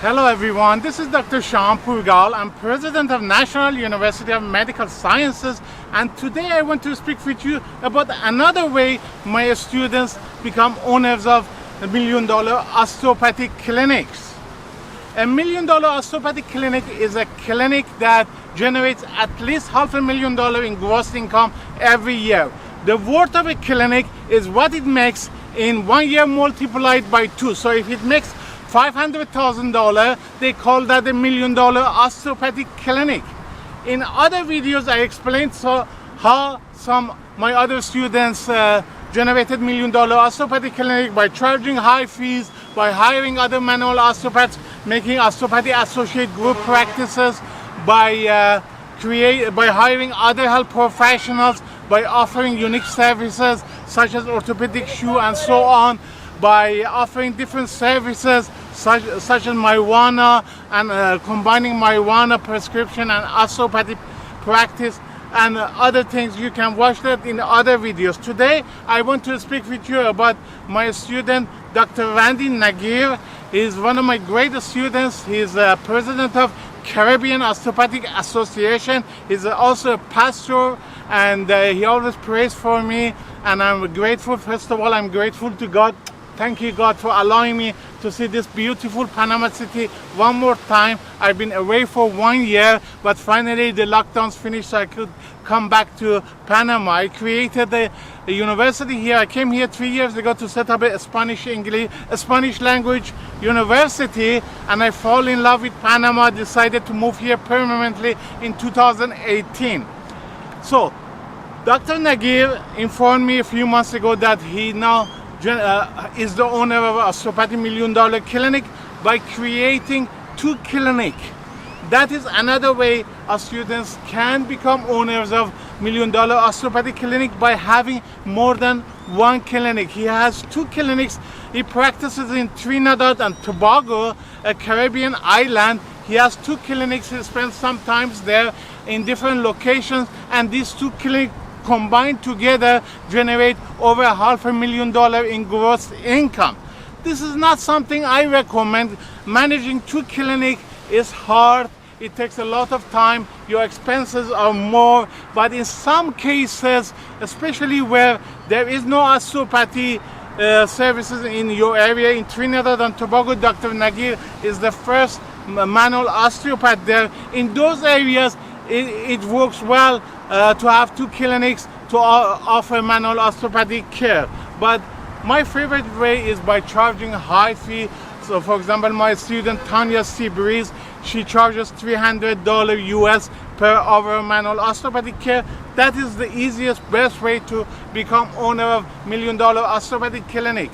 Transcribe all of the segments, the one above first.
Hello everyone, this is Dr. Shawn Pourgol. I'm president of National University of Medical Sciences, and today I want to speak with you about another way my students become owners of $1 million osteopathic clinics. $1 million osteopathic clinic is a clinic that generates at least $500,000 in gross income every year. The worth of a clinic is what it makes in 1 year multiplied by 2. So if it makes $500,000, they call that $1 million osteopathic clinic. In other videos, I explained how my other students generated $1 million osteopathic clinic by charging high fees, by hiring other manual osteopaths, making osteopathy associate group practices, by hiring other health professionals, by offering unique services such as orthopedic shoe and so on, by offering different services such as marijuana and combining marijuana prescription and osteopathy practice and other things. You can watch that in other videos. Today I want to speak with you about my student Dr. Randy Nagir. He's one of my greatest students. He's president of Caribbean Osteopathic Association. He's also a pastor, and he always prays for me, and I'm grateful. First of all, I'm grateful to God. Thank you, God, for allowing me to see this beautiful Panama City one more time. I've been away for 1 year, but finally the lockdowns finished so I could come back to Panama. I created a university here. I came here 3 years ago to set up a Spanish language university, and I fall in love with Panama, decided to move here permanently in 2018. So Dr. Nagir informed me a few months ago that he now is the owner of Osteopathy $1 million clinic by creating 2 clinics. That is another way our students can become owners of $1 million osteopathy clinic, by having more than 1 clinic. He has 2 clinics. He practices in Trinidad and Tobago, a Caribbean island. He has 2 clinics. He spends some time there in different locations, and these 2 clinics combined together generate over $500,000 in gross income. This is not something I recommend. Managing 2 clinics is hard. It takes a lot of time. Your expenses are more, but in some cases, especially where there is no osteopathy services in your area, in Trinidad and Tobago, Dr. Nagir is the first manual osteopath there. In those areas, it works well to have 2 clinics to offer manual osteopathic care. But my favorite way is by charging high fee. So for example, my student Tanya Breeze, she charges $300 US per hour manual osteopathic care. That is the easiest, best way to become owner of $1 million osteopathic clinic.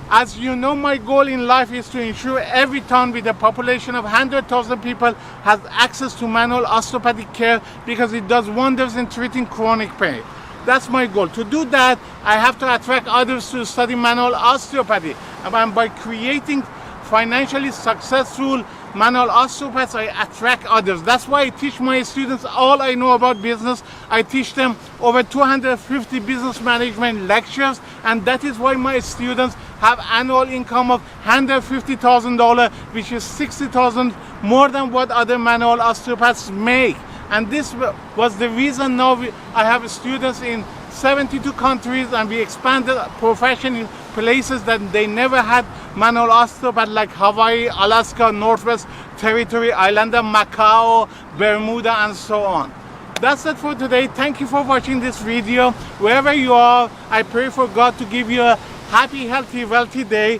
As you know, my goal in life is to ensure every town with a population of 100,000 people has access to manual osteopathic care, because it does wonders in treating chronic pain. That's my goal. To do that, I have to attract others to study manual osteopathy. And by creating financially successful manual osteopaths, I attract others. That's why I teach my students all I know about business. I teach them over 250 business management lectures, and that is why my students have annual income of $150,000, which is $60,000 more than what other manual osteopaths make. And this was the reason now I have students in 72 countries, and we expanded profession in places that they never had manual osteopath, like Hawaii, Alaska, Northwest Territory, Island of Macau, Bermuda, and so on. That's it for today. Thank you for watching this video. Wherever you are, I pray for God to give you a happy, healthy, wealthy day.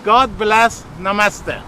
God bless. Namaste.